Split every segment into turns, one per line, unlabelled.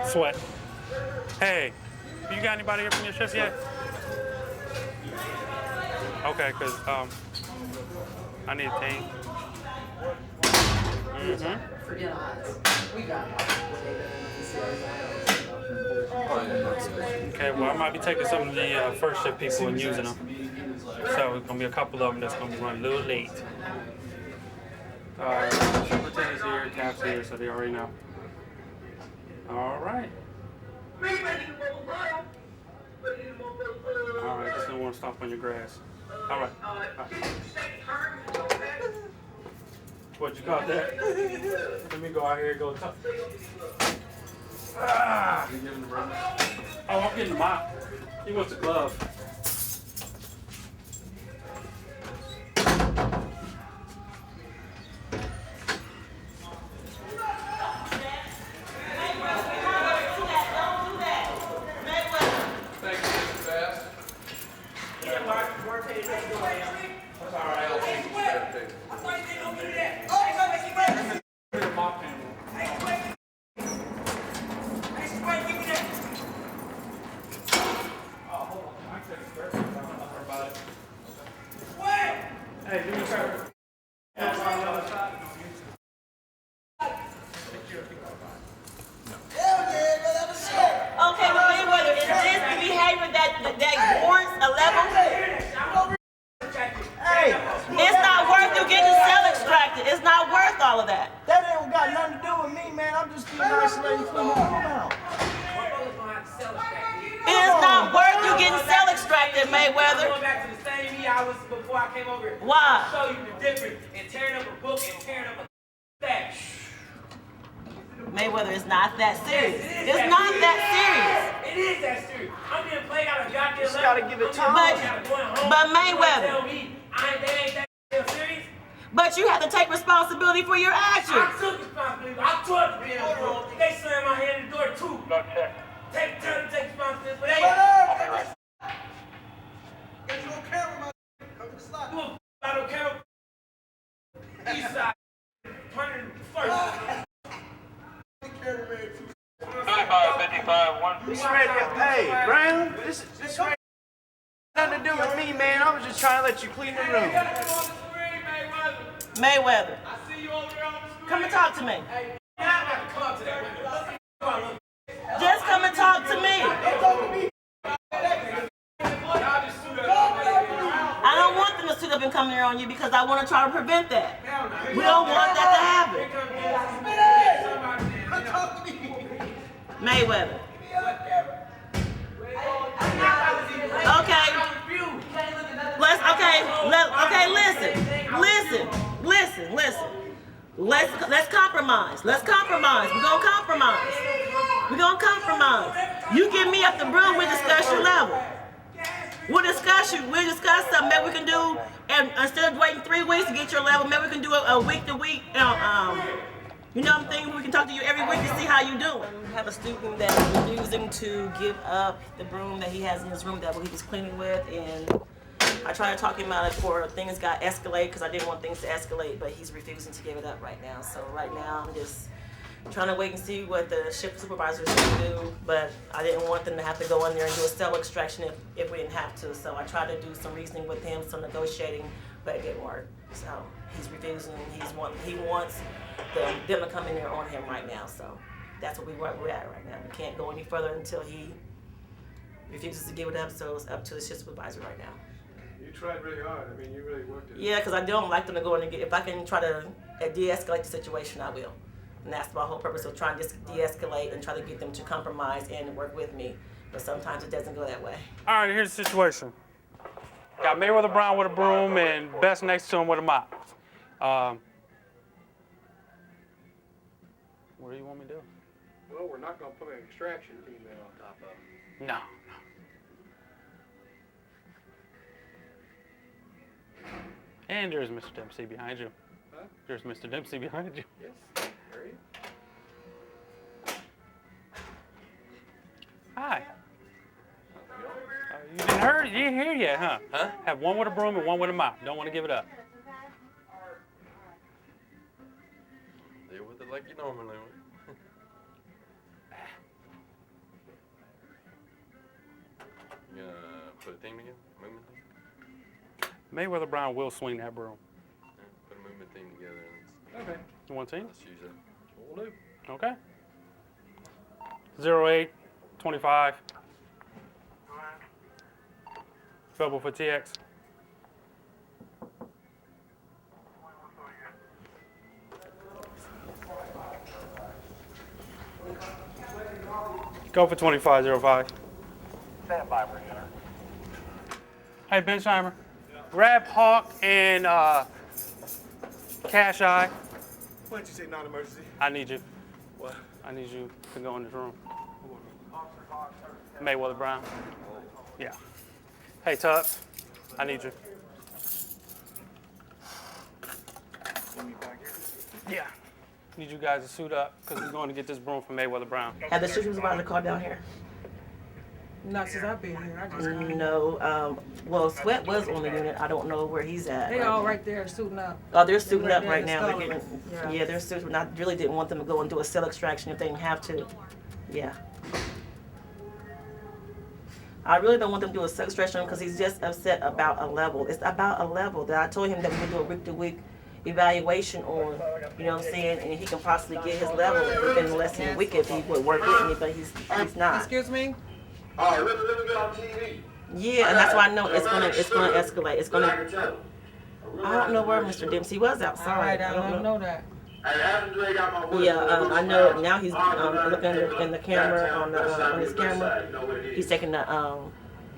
Sweat. Hey, you got anybody here from your shift yet? Okay, because I need a team.
Forget we got
Okay, well, I might be taking some of the first shift people and using them. So it's going to be a couple of them that's going to run a little late. Superintendent's here, Cap's here, so they already know. All right. All right, just don't want to stop on your grass. All right. What you call that? Let me go out here and go talk. Ah. Oh, I'm getting the mop. He wants a glove. Hey, do me a favor.
Okay, but Mayweather, is this the behavior that warrants a level?
Hey,
It's not worth you getting cell extracted. It's not worth all of that.
that ain't got nothing to do with me, man. I'm just being isolated from the home out.
It is not worth you getting cell extracted, Mayweather.
Going back to the same me I was before I came over here.
Why?
Show you the difference in tearing up a book and tearing up a stack.
Mayweather is not that serious. It's not that serious.
It is that serious. I'm being played out of goddamn
Just gotta give it time.
But Mayweather.
Tell me that ain't that serious.
But you have to take responsibility for your actions.
I took responsibility. I taught the damn door. They slammed my hand in the door too. Take responsibility for that.
Get you on camera, man. Come to the slide.
I don't care. East side. 101st.
55, 1.
This ready to pay, Brown. This ready. Nothing to do with me, man. I was just trying to let you clean the room.
Mayweather,
I see you over there on the screen.
come and talk to me.
Hey, I'm about to come to that window.
Just come and talk to me. I don't want them to suit up and come here on you because I want to try to prevent that. We don't want that to happen. Mayweather. Okay. Let's compromise. Let's compromise. We're gonna compromise. We're gonna compromise. You give me up the broom, we discuss your level. We'll discuss something that we can do, and instead of waiting 3 weeks to get your level, maybe we can do a week to week. You know what I'm thinking? We can talk to you every week to see how you're doing. We have a student that is refusing to give up the broom that he has in his room that he was cleaning with, and I tried to talk him out of it before things got escalated because I didn't want things to escalate, but he's refusing to give it up right now. So right now I'm just trying to wait and see what the shift supervisors can do, but I didn't want them to have to go in there and do a cell extraction if we didn't have to. So I tried to do some reasoning with him, some negotiating, but it didn't work. So he's refusing. He wants them to come in there on him right now. So that's what we're at right now. We can't go any further until he refuses to give it up. So it's up to the shift supervisor right now.
You tried really hard. I mean, you really worked it.
Yeah, because I don't like them to go in and get. If I can try to de-escalate the situation, I will. And that's my whole purpose of trying to de-escalate and try to get them to compromise and work with me. But sometimes it doesn't go that way.
All right, here's the situation. Got Mayweather Brown with a broom and Best next to him with a mop. What do you want me to do?
Well, we're not going to put an extraction team in on top of it.
No. And there's Mr. Dempsey behind you.
Huh?
There's Mr. Dempsey behind you.
Yes. Harry.
Hi. You didn't hear yet, huh?
Huh?
Have one with a broom and one with a mop. Don't want to give it up.
Deal with it like you normally would.
You gonna put a team together? Movement team?
Mayweather Brown will swing that broom.
Yeah, put a movement team together and
Okay. You want team?
let's use that.
Will do.
Okay. 08, 25. Trouble for TX. Go for 2505.
Stand by, Prisoner.
Hey, Bensheimer, grab Hawk and Cash Eye.
Why didn't you say non-emergency?
I need you.
What?
I need you to go in this room. Mayweather Brown. Yeah. Hey, Tubbs, I need you. Yeah. Need you guys to suit up because we're going to get this broom from Mayweather Brown.
Have the shooters about the car down here?
Not since I've been here. I just come.
No. Well, Sweat was on the unit. I don't know where he's at.
They all right there suiting up.
Oh, they're suiting
right
up
there
right
in
now. They're
Scully.
getting,
Yeah.
they're suiting. I really didn't want them to go and do a cell extraction if they didn't have to. Yeah. I really don't want them to do a cell extraction because he's just upset about a level. It's about a level that I told him that we would do a week-to-week evaluation on, you know what I'm saying, and he can possibly get his level within less than a week if he would work with me, but he's not.
Excuse me?
All right, let me get on TV.
Yeah, and that's why I know it's gonna escalate. It's gonna. I don't know where Mr. Dempsey was
All
outside.
right, I don't know that.
Hey, Andre got my whistle.
Yeah, I know now he's looking in the camera on his camera. He's taking the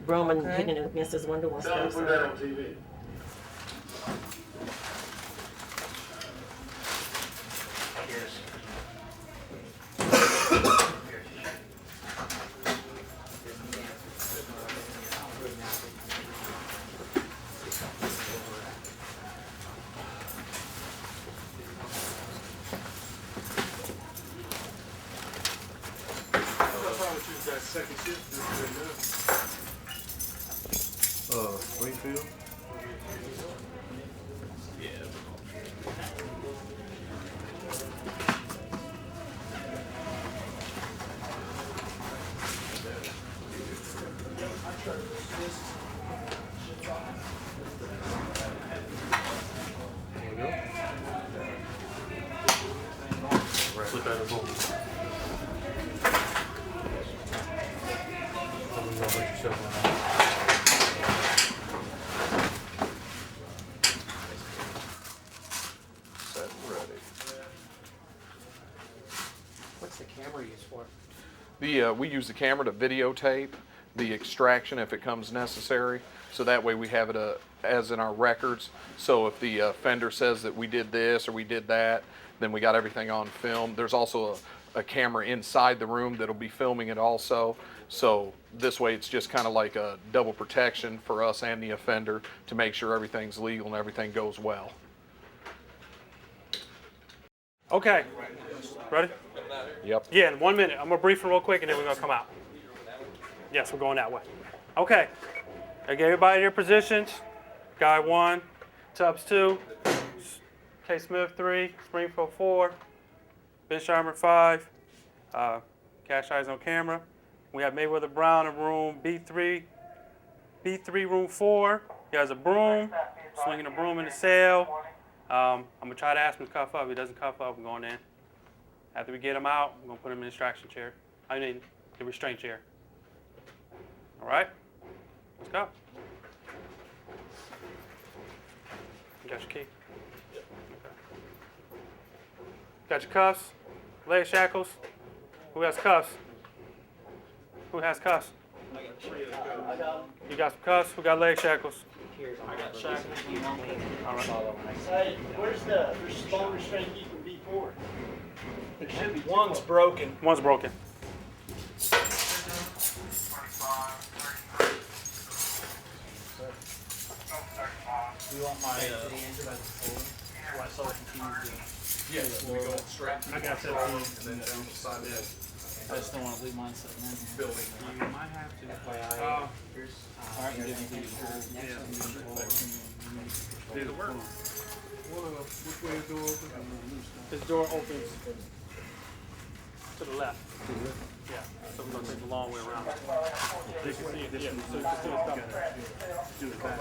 broom and
Okay.
hitting it against his window and
Tell him
stuff.
to put that
So.
on TV.
Second shift.
Springfield?
Flip out the boom.
Set and ready.
What's the camera used for?
We use the camera to videotape the extraction if it comes necessary. So that way we have it as in our records. So if the offender says that we did this or we did that, then we got everything on film. There's also a camera inside the room that'll be filming it also. So this way it's just kind of like a double protection for us and the offender to make sure everything's legal and everything goes well.
Okay. Ready?
Yep.
Yeah, in 1 minute. I'm gonna brief him real quick and then we're gonna come out. Yes, we're going that way. Okay. I gave everybody their positions. Guy 1, Tubbs 2, K. Smith 3, Springfield 4, Bensheimer 5, Cash Eyes on camera. We have Mayweather Brown in room B3, room 4. He has a broom, swinging a broom in the cell. I'm gonna try to ask him to cuff up. If he doesn't cuff up, I'm going in. After we get him out, I'm gonna put him in the extraction chair. I mean, the restraint chair. All right, let's go. You got your key? Okay. Got your cuffs, leg shackles. Who has cuffs? Who has cuffs? You got some cuffs? Who got leg shackles?
I got shackles.
All right.
Hey, where's the bone restraint keeping B4?
There should be. One's broken.
One's broken.
You want my I saw it confused.
Yeah, we go straight.
I got that.
And then down the side of the
I just don't want to leave mine sitting in here.
building.
You might have to.
Oh.
Alright, you didn't do the
Did it work?
Which way is the door open?
This door opens to the left. Yeah, so we're gonna take the long way around. They can see it, yeah, so you can see it's coming. Do it back.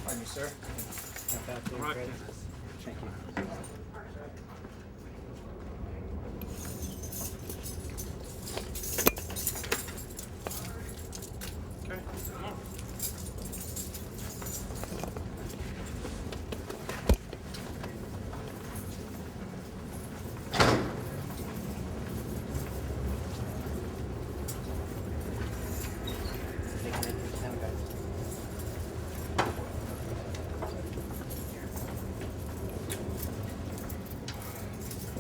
Pardon me, sir.
Right. Okay, come on.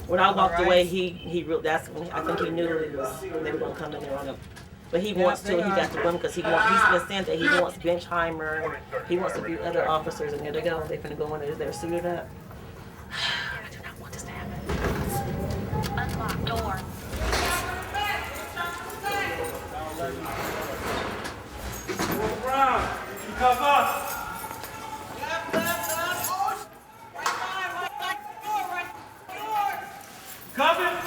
When I walked away, that's when I think he knew they were gonna come in there on him. But he wants to, he got the room because he's been saying that he wants Benchheimer, he wants to be other officers, and there they go. They're finna go in there, they're suited up. I do not want this to happen.
Unlock door.
Brown, you come up. Coming.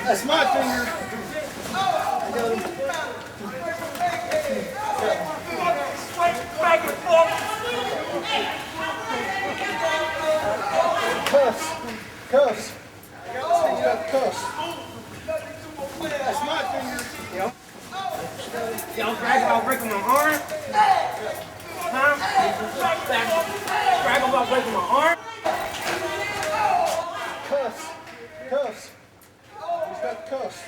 That's my finger. I got him. Cuffs. Cuffs. I got this thing, you got cuffs. That's my finger.
Y'all brag about breaking my arm? Huh? Brag about breaking my arm?
Cuffs. Cuffs. He's got cuffs.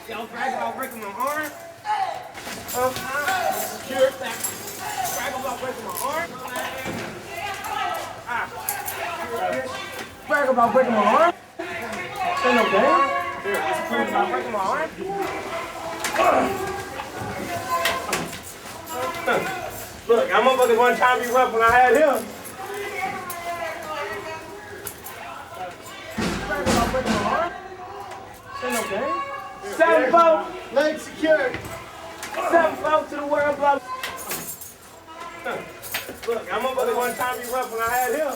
Y'all brag about breaking my arm? Secure. Brag about breaking my arm? Brag about breaking my arm? Ain't no game. Brag about breaking my arm? Look, that motherfucker one time be rough when I had him. Brag about breaking my arm? Ain't no game. 7-4.
Leg secured.
7-4 to the world, blah. Look, that motherfucker one time be rough when I had him.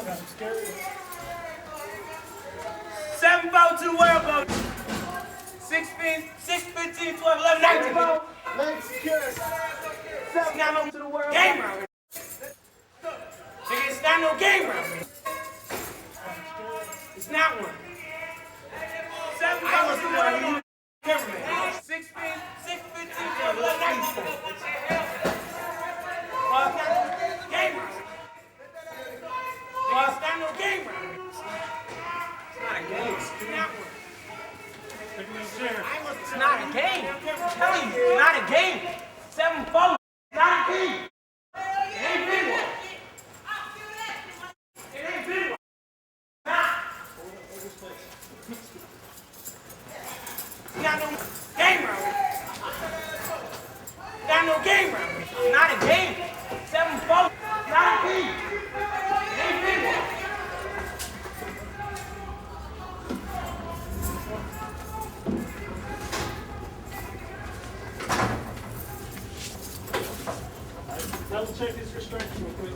7-4 to the world, blah. 6, 15, 12, 11, 19.
Leg secured.
7-4 to the world. Game round. Nigga, it's not no game round. It's not one. 7-4 to the world. Cameraman. 6, 15, 12, 11, 19. Well, it's not no game round. Well, it's not no game round. It's not a game. It's not one. It's not a game. I'm telling you, it's not a game. 7-4. Not a game. It ain't been one. It ain't been one. Nah. It's not no game round. Not no game round. It's not a game. 7-4. Not a game. It ain't been one.
Double check his restraints real quick.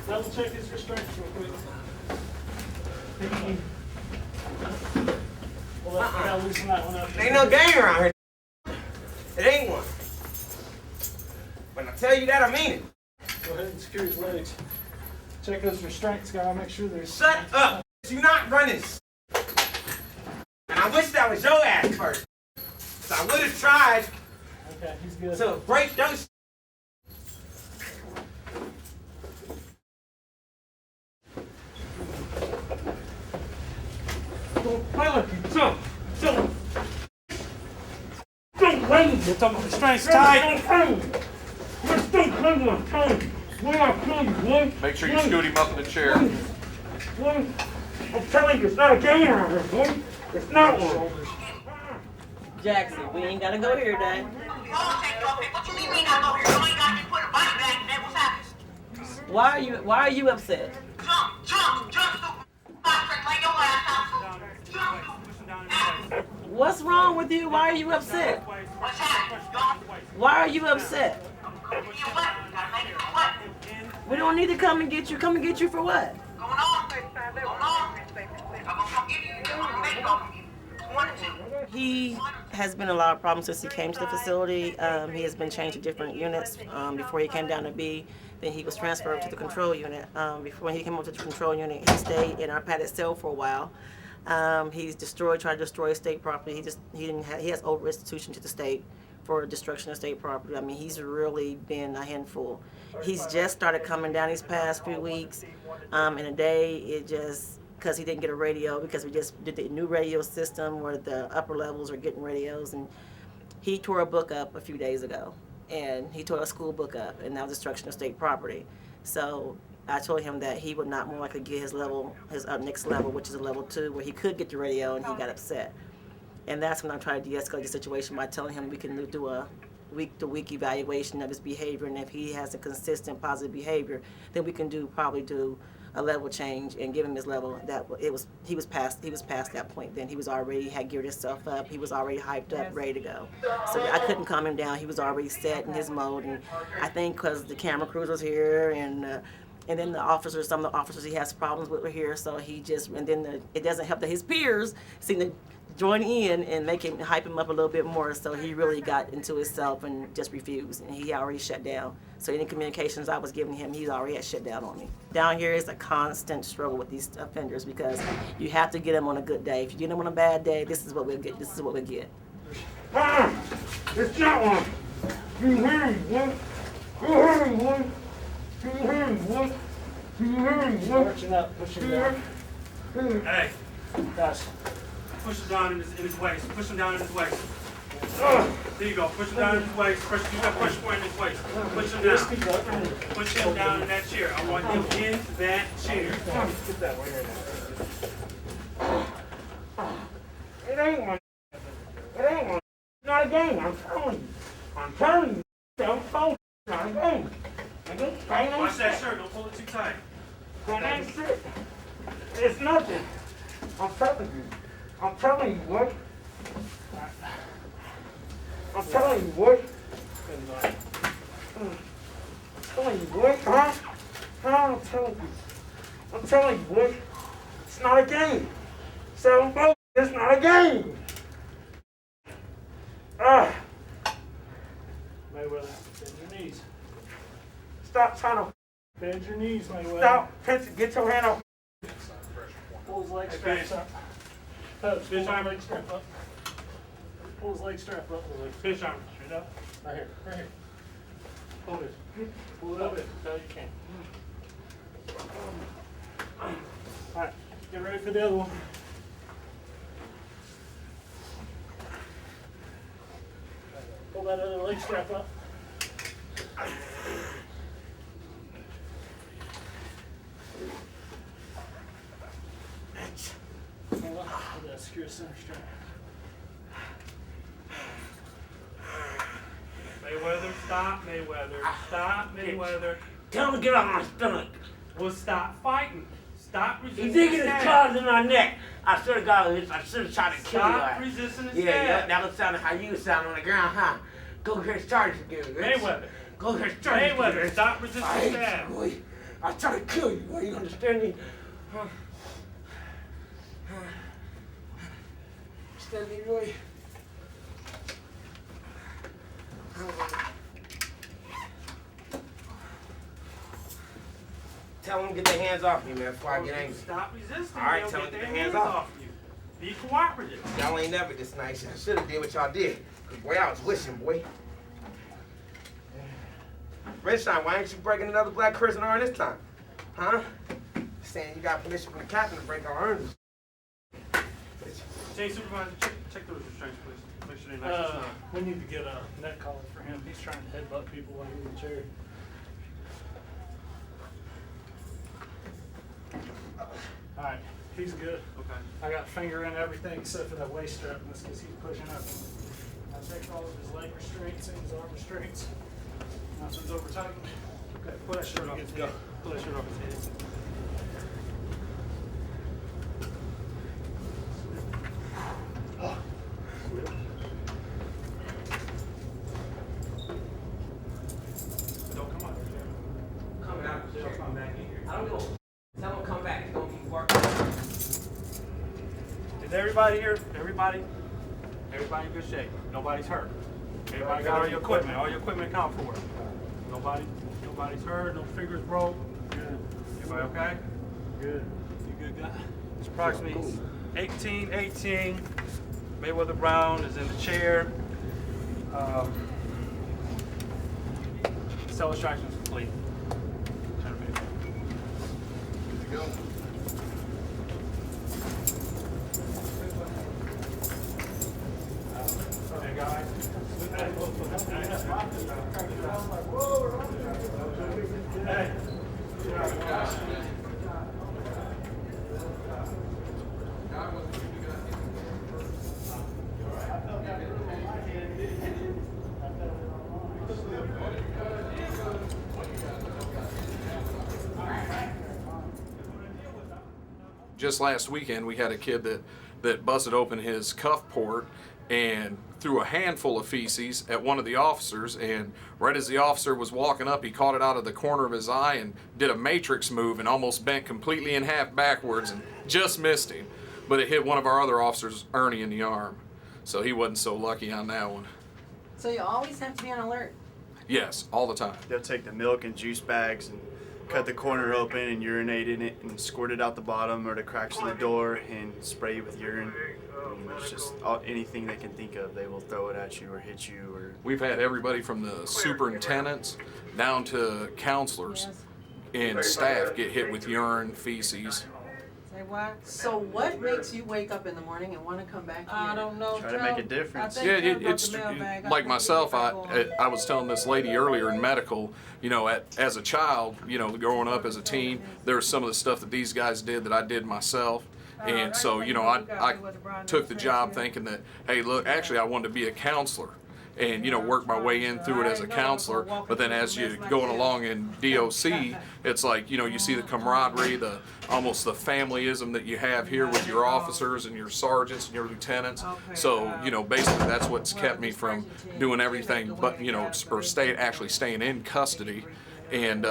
Double check his restraints real quick. Well, I gotta loosen that one up.
Ain't no game around here. It ain't one. When I tell you that, I mean it.
Go ahead and secure his legs. Check those restraints, gotta make sure there's.
Shut up. You not running. And I wish that was your ass first. So I would have tried
Okay, he's good.
to break those. Don't play with me. Don't play
You're talking about restraints tight.
Make sure you scoot him up in the chair.
I'm telling you, it's not a game around here, boy. It's not one.
Jackson, we ain't gotta go here, Dad. Why are you upset? What's wrong with you? Why are you upset? Why are you upset? We don't need to come and get you. Come and get you for what? He has been in a lot of problems since he came to the facility. He has been changed to different units. Before he came down to B, then he was transferred to the control unit. Before he came up to the control unit, he stayed in our padded cell for a while. He's tried to destroy state property. He has over restitution to the state for destruction of state property. I mean, he's really been a handful. He's just started coming down these past few weeks. In a day, it just, because he didn't get a radio, because we just did the new radio system where the upper levels are getting radios, and he tore a book up a few days ago, and he tore a school book up, and that was destruction of state property. So I told him that he would not more likely get his next level, which is a level 2, where he could get the radio, and he got upset. And that's when I tried to de-escalate the situation by telling him we can do a week-to-week evaluation of his behavior, and if he has a consistent positive behavior, then we can probably do a level change and give him his level. He was past that point. Then he was already had geared himself up. He was already hyped up, ready to go. So I couldn't calm him down. He was already set in his mode, and I think because the camera crews was here and then some of the officers he has problems with were here. So it doesn't help that his peers seem to join in and hype him up a little bit more. So he really got into himself and just refused, and he already shut down. So any communications I was giving him, he already had shut down on me. Down here is a constant struggle with these offenders because you have to get them on a good day. If you get them on a bad day, this is what we'll get. This is what we'll get.
It's not one. You hear me, boy? You hear me, boy? You hear me, boy? You hear me, boy?
Push him down.
Hey,
Guys.
push him down in his waist. Push him down in his waist. There you go. Push him down in his waist. You got push point in his waist. Push him down. Push him down in that chair. I want him in that chair.
Get that way right now.
It ain't one. It ain't one. It's not a game. I'm telling you. I'm telling you. Don't fold. It's not a game.
Watch that shirt. Don't pull it too tight.
That ain't shit. It's nothing. I'm telling you. I'm telling you what. I'm telling you what. I'm telling you what, huh? I'm telling you. I'm telling you what. It's not a game. 7-4. It's not a game.
Mayweather, bend your knees.
Stop trying to.
Bend your knees, Mayweather.
Stop. Get your hand off.
Pull his leg straps up. Pull his leg strap up. Pull his leg strap up.
Fish arm.
Straight up. Right here. Right here. Pull this. Pull it up. No, you can't. Alright, get ready for the other one. Pull that other leg strap up. Hold on. I'm gonna secure center strap.
Mayweather, stop, Mayweather. Stop, Mayweather.
Tell him to get off my stomach.
Well, stop fighting. Stop resisting.
He's digging his claws in my neck. I should have got it. I should have tried to kill you.
Stop resisting his
Yeah, that was sounding how you was sounding on the ground, huh? Go catch charges again, bitch.
Mayweather.
Go catch charges again.
Mayweather, stop resisting
I hate
stab.
you, boy. I try to kill you, boy. You understand me? Huh? Understand me, boy? Tell them to get their hands off me, man, before I get angry.
Stop resisting.
All right,
They'll
tell
get
them
their
to get
hands
their hands
off you. Be cooperative.
Y'all ain't never this nice. I should have did what y'all did. Cause boy, I was wishing, boy. Redshine, why ain't you breaking another black prisoner this time? Huh? Saying you got permission from the captain to break our arms.
Change supervisor, check those restraints, please. Make sure they're nice and snug.
We need to get a neck collar for him. He's trying to headbutt people while he's in the chair. All right, he's good.
Okay.
I got finger in everything except for that waist strap, and that's because he's pushing up. I checked all of his leg restraints and his arm restraints. Now this one's over tightened.
Okay, pull that shirt off. Go. Pull that shirt off his head. Don't come out here.
Coming out.
Don't come back in here.
I don't know. Tell him come back. He's gonna be working.
Is everybody here? Everybody? Everybody in good shape. Nobody's hurt. Everybody got all your equipment. All your equipment account for it. Nobody's hurt. No fingers broke. Good. Everybody okay?
Good.
You good guy? It's approximately 18. Mayweather Brown is in the chair. Cell extraction is complete. Turn it back. Good to go. Okay, guys. Hey.
Just last weekend, we had a kid that busted open his cuff port and threw a handful of feces at one of the officers, and right as the officer was walking up, he caught it out of the corner of his eye and did a matrix move and almost bent completely in half backwards and just missed him. But it hit one of our other officers, Ernie, in the arm. So he wasn't so lucky on that one.
So you always have to be on alert.
Yes, all the time.
They'll take the milk and juice bags and cut the corner open and urinate in it and squirt it out the bottom or the cracks in the door and spray you with urine. It's just anything they can think of, they will throw it at you or hit you. Or
We've had everybody from the superintendents down to counselors and staff get hit with urine, feces.
Say what?
So what makes you wake up in the morning and want to come back here?
I don't know.
Try to make a difference.
Yeah, it's like myself. I was telling this lady earlier in medical. You know, as a child, you know, growing up as a teen, there was some of the stuff that these guys did that I did myself. And so, you know, I took the job thinking that, hey, look, actually, I wanted to be a counselor and, you know, work my way in through it as a counselor. But then as you're going along in DOC, it's like, you know, you see the camaraderie, almost the familyism that you have here with your officers and your sergeants and your lieutenants. So, you know, basically that's what's kept me from doing everything but, you know, or actually staying in custody. And,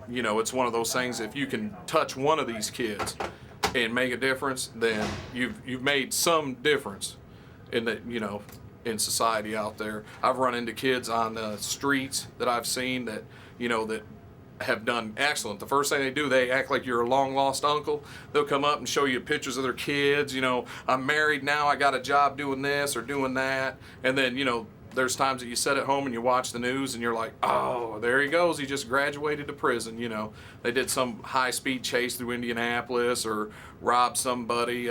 you know, it's one of those things, if you can touch one of these kids and make a difference, then you've made some difference in the, you know, in society out there. I've run into kids on the streets that I've seen that, you know, that have done excellent. The first thing they do, they act like you're a long lost uncle. They'll come up and show you pictures of their kids. You know, I'm married now, I got a job doing this or doing that. And then, you know, there's times that you sit at home and you watch the news and you're like, oh, there he goes. He just graduated to prison. You know, they did some high-speed chase through Indianapolis or robbed somebody.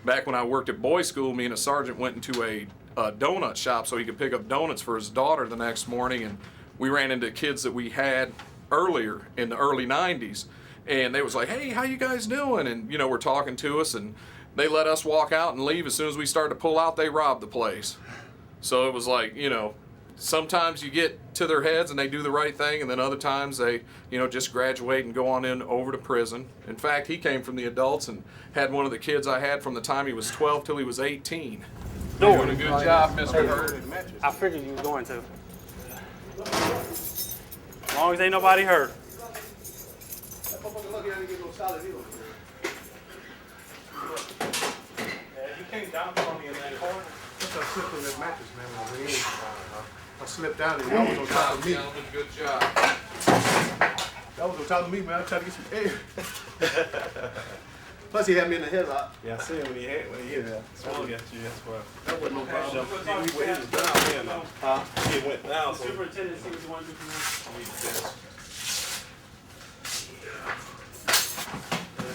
Back when I worked at boys' school, me and a sergeant went into a donut shop so he could pick up donuts for his daughter the next morning. And we ran into kids that we had earlier in the early 90s. And they was like, hey, how you guys doing? And, you know, we're talking to us and they let us walk out and leave. As soon as we started to pull out, they robbed the place. So it was like, you know, sometimes you get to their heads and they do the right thing, and then other times they, you know, just graduate and go on in over to prison. In fact, he came from the adults and had one of the kids I had from the time he was 12 till he was 18. You're doing a good job, Mr. Hurd.
I figured you was going to. As long as ain't nobody hurt.
You came down from me in that corner. I slipped on that mattress, man, when I went in. I slipped down and y'all was on top of me.
Good job.
Y'all was on top of me, man. I tried to get some air. Plus, he had me in the headlock.
Yeah, I see him when he hit that. Swung at you, that's why.
That wasn't no problem.
He was down then, though. Huh? He went down, so.
Superintendent, see what you want to do for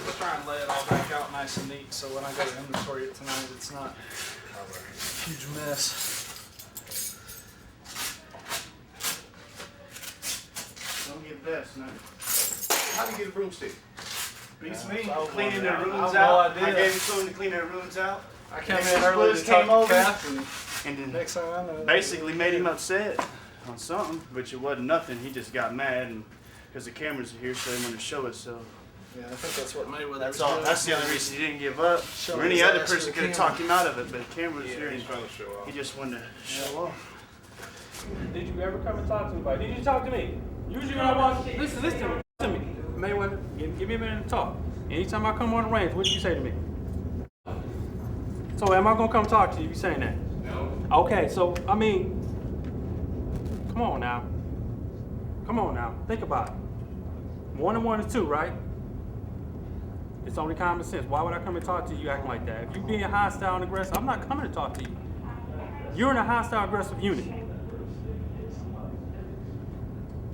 Just try and lay it all back out nice and neat so when I go to inventory it tonight, it's not a huge mess.
desk, man.
How do you get a broomstick?
Beats me.
I was
Cleaning their
wondering.
rooms
I have no
out.
idea.
I gave him something to clean their rooms out.
I came
Next
in early
Splits
to talk
came
to
over,
Kath,
and then
next thing I know,
basically made him upset on something, which it wasn't nothing. He just got mad, and because the cameras are here, so they want to show it. So
yeah, I think that's what Mayweather
that's
was
all.
doing.
That's the only reason he didn't give up.
Show
Or any
his
other
ass to
person
the
could have
camera.
talked him out of it, but the camera was here.
He's
And
trying to show off.
he just wanted to show off.
Did you ever come and talk to anybody? Did you talk to me? Usually when I walk, listen to me. Mayweather, give me a minute to talk. Anytime I come on the range, what do you say to me? So am I gonna come talk to you if you saying that? No. Okay, so I mean, come on now. Come on now. Think about it. 1 and 1 is 2, right? It's only common sense. Why would I come and talk to you acting like that? If you being hostile and aggressive, I'm not coming to talk to you. You're in a hostile aggressive unit.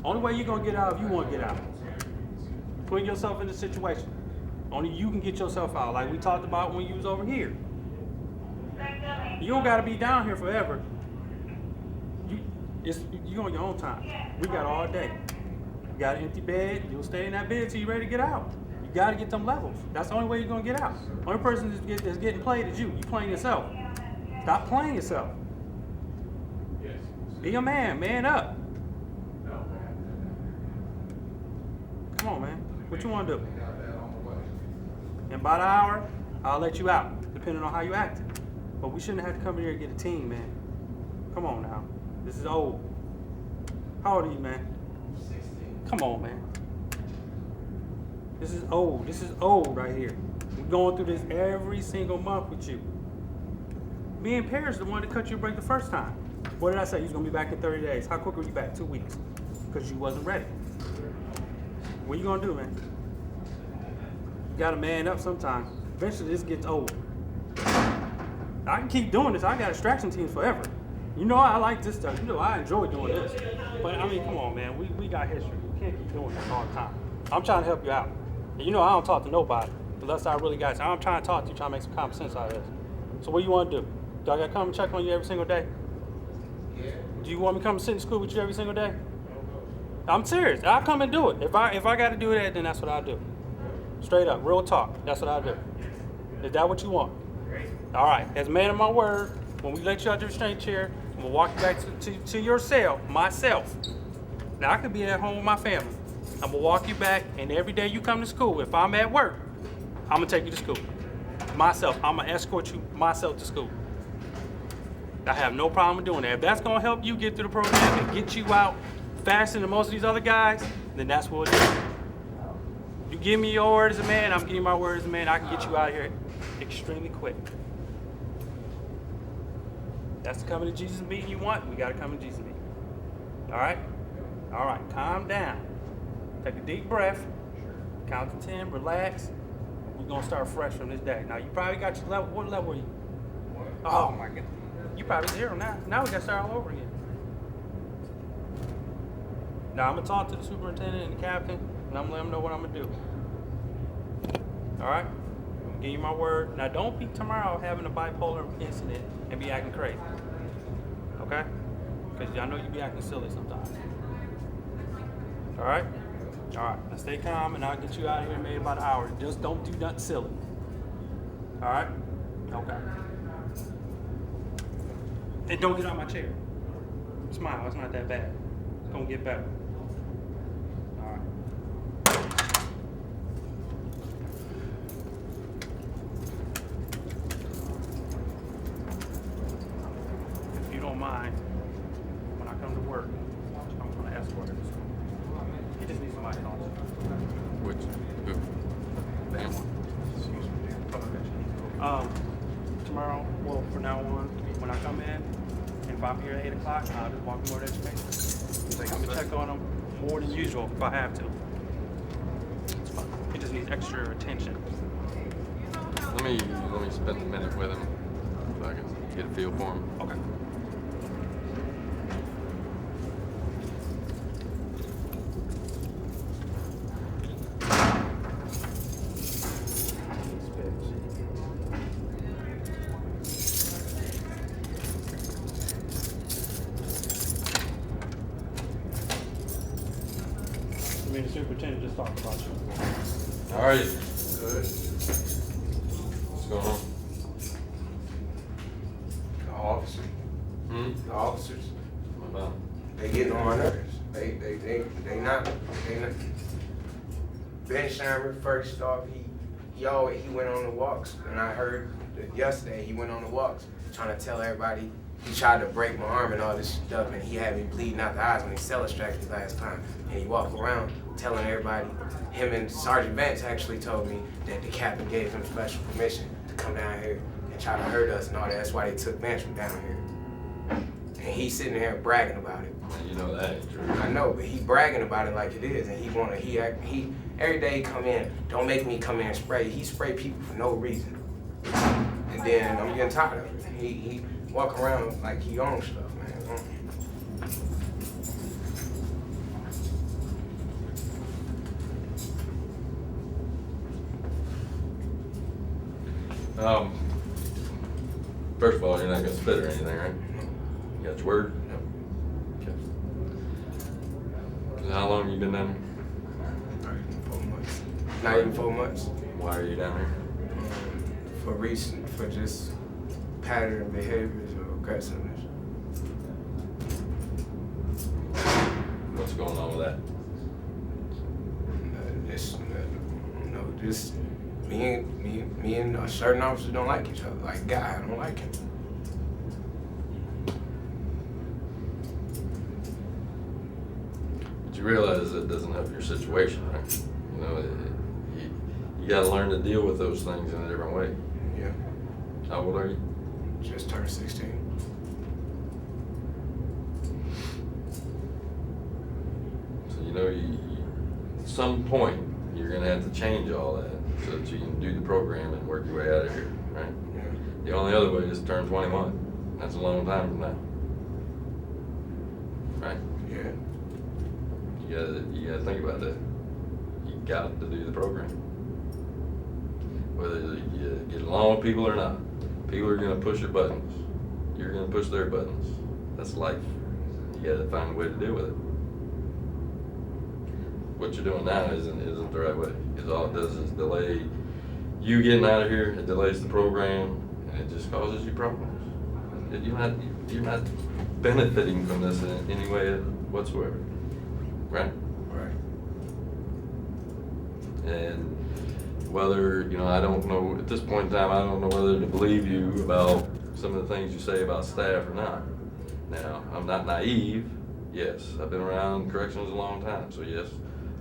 Only way you're gonna get out if you want to get out. Put yourself in the situation. Only you can get yourself out, like we talked about when you was over here. You don't gotta be down here forever. You on your own time. We got all day. You got an empty bed, you'll stay in that bed till you're ready to get out. You gotta get them levels. That's the only way you're gonna get out. Only person that's getting played is you. You playing yourself. Stop playing yourself. Be a man, man up. Come on, man. What you want to do? In about an hour, I'll let you out, depending on how you acted. But we shouldn't have to come in here and get a team, man. Come on now. This is old. How old are you, man? 16. Come on, man. This is old. This is old right here. We're going through this every single month with you. Me and Paris the one that cut you a break the first time. What did I say? You was going to be back in 30 days. How quick were you back? 2 weeks. Because you wasn't ready. What you gonna do, man? You gotta man up sometime. Eventually this gets old. I can keep doing this. I got extraction teams forever. You know I like this stuff. You know I enjoy doing this. But I mean, come on, man. We got history. We can't keep doing this all the time. I'm trying to help you out. And you know I don't talk to nobody unless I really got you. I'm trying to talk to you, trying to make some common sense out of this. So what do you want to do? Do I gotta come and check on you every single day? Yeah. Do you want me to come and sit in school with you every single day? I'm serious. I'll come and do it. If I got to do that, then that's what I'll do. Straight up, real talk. That's what I'll do. Is that what you want? All right. As a man of my word, when we let you out the restraint chair, I'm gonna walk you back to your cell, myself. Now I could be at home with my family. I'm gonna walk you back, and every day you come to school, if I'm at work, I'm gonna take you to school. Myself. I'm gonna escort you myself to school. I have no problem doing that. If that's gonna help you get through the program and get you out faster than most of these other guys, then that's what it is. You give me your word as a man, I'm giving you my word as a man, I can get you out of here extremely quick. That's the coming to Jesus meeting you want, we gotta come to Jesus meeting. All right? All right, calm down. Take a deep breath, count to 10, relax. We're gonna start fresh from this day. Now you probably got your level, what level are you? Oh my God, you probably 0 now. Now we gotta start all over again. Now I'm gonna talk to the superintendent and the captain, and I'm gonna let them know what I'm gonna do. All right? I'm gonna give you my word. Now don't be tomorrow having a bipolar incident and be acting crazy. Okay? Because I know you be acting silly sometimes. All right? All right. Now stay calm, and I'll get you out of here in maybe about an hour. Just don't do nothing silly. All right? Okay. And don't get out of my chair. Smile. It's not that bad. It's gonna get better. Mind when I come to work, I'm going to escort him. He just needs somebody to talk to.
Which? Who? Damn.
Tomorrow, well, from now on, when I come in, and if I'm here at 8 o'clock, I'll just walk him over to education. I'm going to check on him more than usual if I have to. It's fine. He just needs extra attention.
Let me spend a minute with him so I can get a feel for him.
Okay. and the superintendent just talked about you.
How are you? Good. What's going on?
The officers. The officers.
What about?
They getting on my nerves. They not. Ben Sherman, first off, he went on the walks, and I heard that yesterday he went on the walks trying to tell everybody he tried to break my arm and all this stuff, and he had me bleeding out the eyes when he cell extracted last time. And he walked around telling everybody, him and Sergeant Vance actually told me that the captain gave him special permission to come down here and try to hurt us and all that. That's why they took Vance from down here. And he's sitting there bragging about it.
You know that ain't true.
I know, but he bragging about it like it is, and he every day he come in, don't make me come in and spray. He spray people for no reason. And then I'm getting tired of it. He walk around like he owns stuff, man.
First of all, you're not gonna spit or anything, right? You got your word?
Yep.
Okay. So how long you been down here?
4 months. Not even 4 months.
Why are you down here?
For just pattern behaviors or aggressiveness.
What's going on with that?
Just me and a certain officer don't like each other. Like guy, I don't like him.
But you realize that doesn't help your situation, right? You know, you gotta learn to deal with those things in a different way.
Yeah.
How old are you?
Just turned 16.
So you know, at some point, you're gonna have to change all that so that you can do the program and work your way out of here, right?
Yeah.
The only other way is to turn 21. That's a long time from now, right?
Yeah.
You gotta think about that. You got to do the program. Whether you get along with people or not, people are gonna push your buttons. You're gonna push their buttons. That's life. You gotta find a way to deal with it. What you're doing now isn't the right way. Because all it does is delay you getting out of here. It delays the program, and it just causes you problems. You're not benefiting from this in any way whatsoever, right?
Right.
And whether, I don't know, at this point in time, I don't know whether to believe you about some of the things you say about staff or not. Now, I'm not naive. Yes, I've been around corrections a long time, so yes,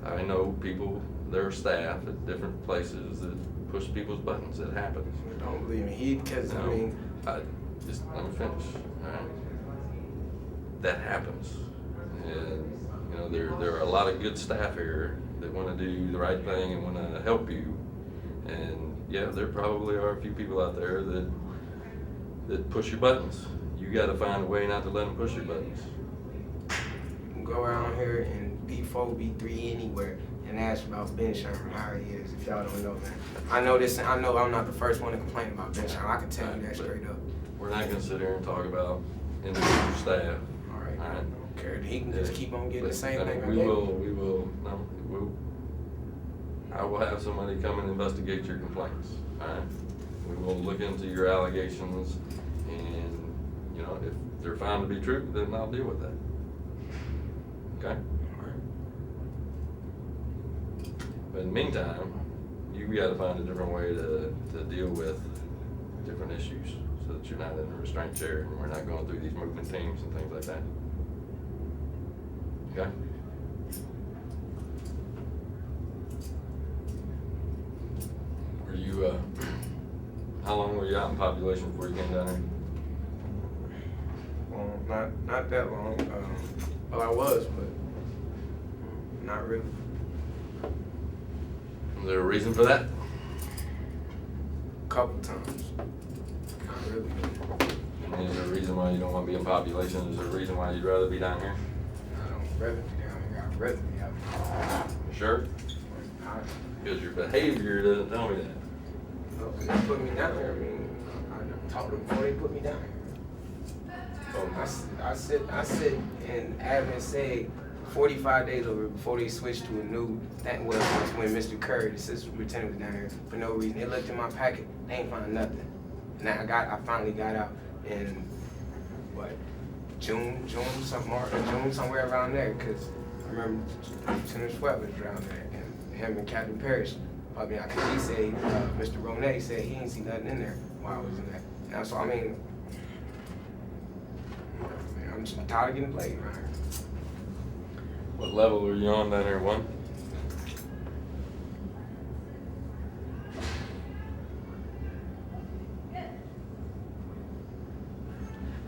I know people, there are staff at different places that push people's buttons. It happens.
Don't believe me. Just let me
finish, all right? That happens. And, there are a lot of good staff here that want to do the right thing and want to help you. And yeah, there probably are a few people out there that push your buttons. You got to find a way not to let them push your buttons.
Go around here and B4, B3, anywhere, and ask about Ben Sherman, how he is, if y'all don't know, man. I know I'm not the first one to complain about Ben Sherman. I can tell you that straight up.
We're not gonna sit here and talk about individual staff.
All right.
All right.
I don't care. He can just keep on getting the same thing.
I will have somebody come and investigate your complaints. All right. We will look into your allegations, and if they're found to be true, then I'll deal with that. Okay? But in the meantime, you gotta find a different way to deal with different issues so that you're not in a restraint chair and we're not going through these movement teams and things like that. Okay? Were you, how long were you out in population before you came down here?
Well, not that long. Well, I was, but not really.
Is there a reason for that?
Couple times. Not really.
And is there a reason why you don't want to be in population? Is there a reason why you'd rather be down here?
I don't rather be down here. I'd rather be out here.
Sure? Because your behavior doesn't tell me that.
No, because they put me down here. I mean, I talked to them before they put me down here. I sit and admin said 45 days over before they switched to a new thing. Well, that's when Mr. Curry, the assistant superintendent, was down here for no reason. They looked in my packet, they ain't find nothing. Now I finally got out in what, June, somewhere around there, because I remember Lieutenant Sweat was around there, and him and Captain Parrish probably out, because he said, Mr. Ronet said he ain't see nothing in there while I was in there. Now, so I mean, I'm just tired of getting played around here.
What level are you on down there, 1?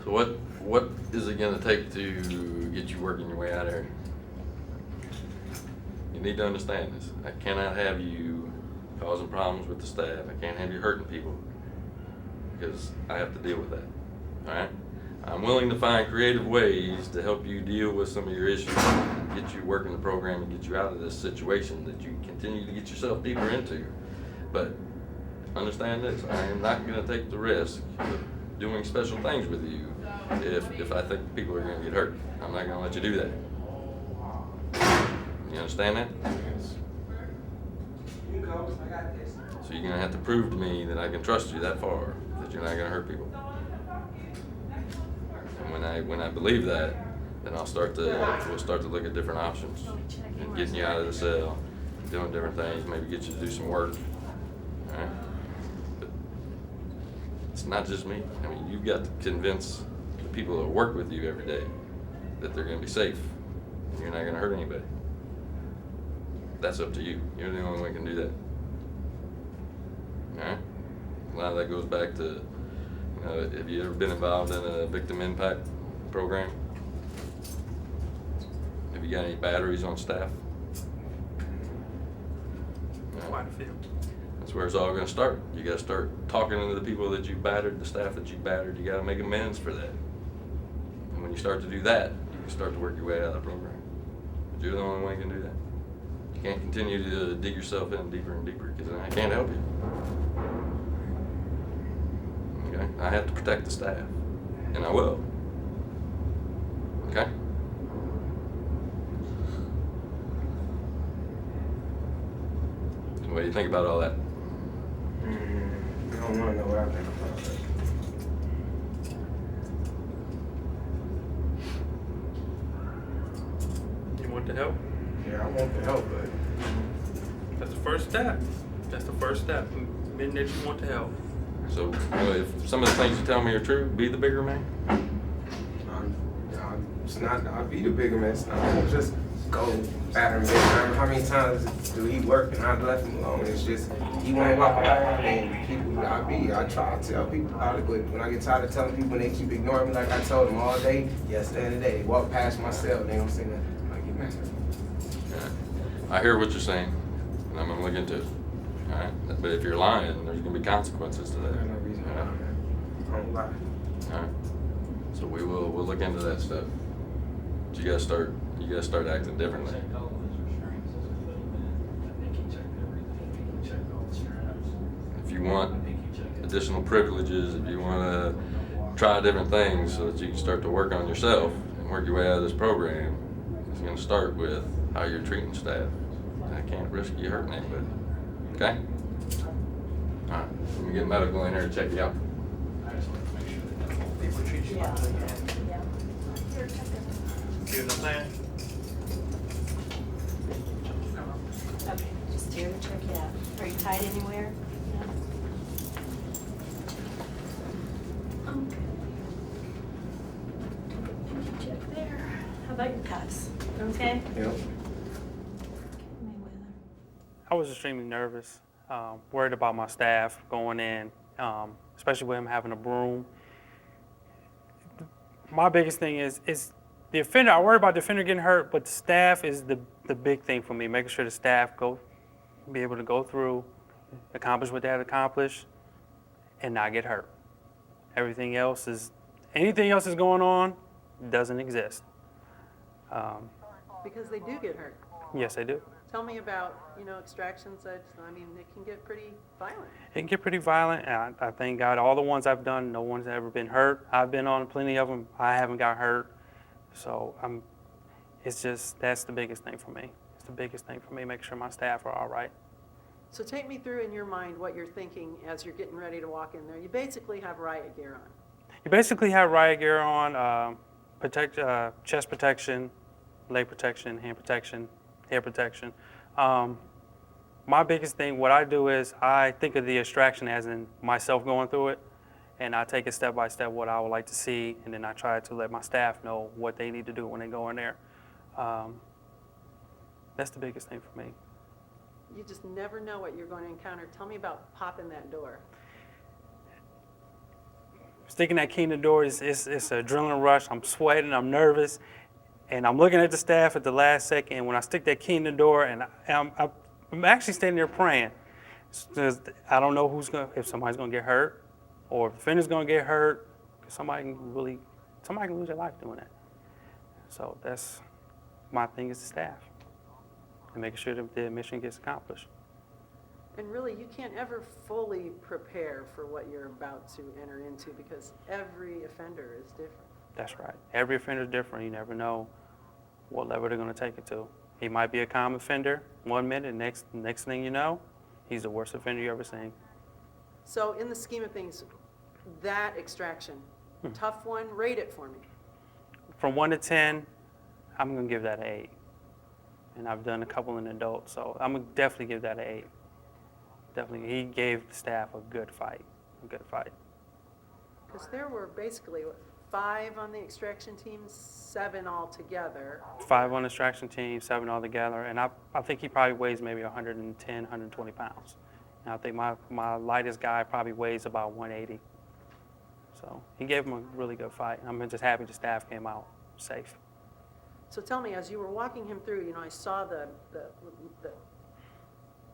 So what is it gonna take to get you working your way out of here? You need to understand this. I cannot have you causing problems with the staff. I can't have you hurting people, because I have to deal with that, all right? I'm willing to find creative ways to help you deal with some of your issues, get you working the program and get you out of this situation that you continue to get yourself deeper into. But understand this, I am not gonna take the risk of doing special things with you if I think people are gonna get hurt. I'm not gonna let you do that. You understand that? So you're gonna have to prove to me that I can trust you that far, that you're not gonna hurt people. And when I believe that, then we'll start to look at different options and getting you out of the cell, doing different things, maybe get you to do some work. All right? But it's not just me. I mean, you've got to convince the people that work with you every day that they're gonna be safe and you're not gonna hurt anybody. That's up to you. You're the only one who can do that. All right? A lot of that goes back to, have you ever been involved in a victim impact program? Have you got any batteries on staff? No.
Quite a few.
That's where it's all gonna start. You gotta start talking to the people that you battered, the staff that you battered. You gotta make amends for that. And when you start to do that, you can start to work your way out of the program. But you're the only one who can do that. You can't continue to dig yourself in deeper and deeper, because I can't help you. Okay? I have to protect the staff, and I will. Okay? So what do you think about all that?
I don't want to know what I think about it.
You want the help?
Yeah, I want the help, but
That's the first step. That's the first step. Admitting that you want to help.
So if some of the things you tell me are true, be the bigger man.
it's not, I'll be the bigger man. It's not just go batter him. How many times do he work and I've left him alone? It's just, he won't walk out, and people, I try to tell people about it, but when I get tired of telling people and they keep ignoring me like I told them all day, yesterday and today, they walk past my cell and they don't say nothing. I get mad.
Yeah. I hear what you're saying, and I'm gonna look into it. All right, but if you're lying, there's gonna be consequences to that.
There's no reason why. I don't lie.
All right. So we'll look into that stuff. But you gotta start acting differently. If you want additional privileges, if you want to try different things so that you can start to work on yourself and work your way out of this program, it's going to start with how you're treating staff. I can't risk you hurting anybody. Okay? All right. Let me get medical in here to check you out.
People treat you like that. You know what I'm saying?
Okay, just here to check it out. Are you tied anywhere? Okay. Pinky check there. How about your cuffs? Okay?
Yep.
I was extremely nervous, worried about my staff going in, especially with him having a broom. My biggest thing is the offender. I worry about the offender getting hurt, but the staff is the big thing for me, making sure the staff be able to go through, accomplish what they had to accomplish, and not get hurt. Anything else is going on, doesn't exist.
Because they do get hurt.
Yes, they do.
Tell me about, extraction such. I mean, it can get pretty violent.
It can get pretty violent, and I thank God all the ones I've done, no one's ever been hurt. I've been on plenty of them. I haven't got hurt. So it's just, that's the biggest thing for me. It's the biggest thing for me, making sure my staff are all right.
So take me through in your mind what you're thinking as you're getting ready to walk in there. You basically have riot gear on.
You basically have riot gear on, chest protection, leg protection, hand protection, head protection. My biggest thing, what I do is I think of the extraction as in myself going through it, and I take it step by step what I would like to see, and then I try to let my staff know what they need to do when they go in there. That's the biggest thing for me.
You just never know what you're going to encounter. Tell me about popping that door.
Sticking that key in the door is it's an adrenaline rush. I'm sweating, I'm nervous, and I'm looking at the staff at the last second. When I stick that key in the door, and I'm actually standing there praying. I don't know if somebody's gonna get hurt, or if the offender's gonna get hurt. Somebody can lose their life doing that. So that's my thing is the staff, and making sure that the mission gets accomplished.
And really, you can't ever fully prepare for what you're about to enter into because every offender is different.
That's right. Every offender is different. You never know what level they're going to take it to. He might be a common offender 1 minute, next thing you know, he's the worst offender you ever seen.
So in the scheme of things, that extraction, tough one, rate it for me.
From 1 to 10, I'm going to give that an 8. And I've done a couple in adults, so I'm going to definitely give that an 8. Definitely, he gave the staff a good fight.
Because there were basically, 5 on the extraction team, 7 altogether.
5 on the extraction team, 7 altogether, and I think he probably weighs maybe 110, 120 pounds. And I think my lightest guy probably weighs about 180. So he gave him a really good fight. I'm just happy the staff came out safe.
So tell me, as you were walking him through, I saw the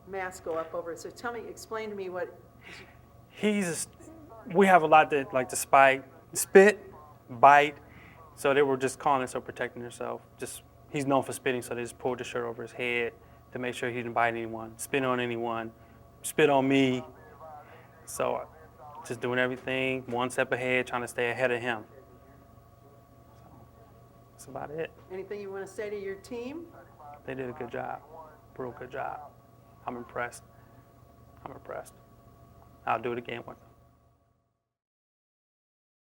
mask go up over it. So explain to me what.
We have a lot that like to spit, bite. So they were just calling it so protecting themselves. He's known for spitting, so they just pulled the shirt over his head to make sure he didn't bite anyone, spit on anyone, spit on me. So just doing everything one step ahead, trying to stay ahead of him. So that's about it.
Anything you want to say to your team?
They did a good job, real good job. I'm impressed. I'll do it again with them.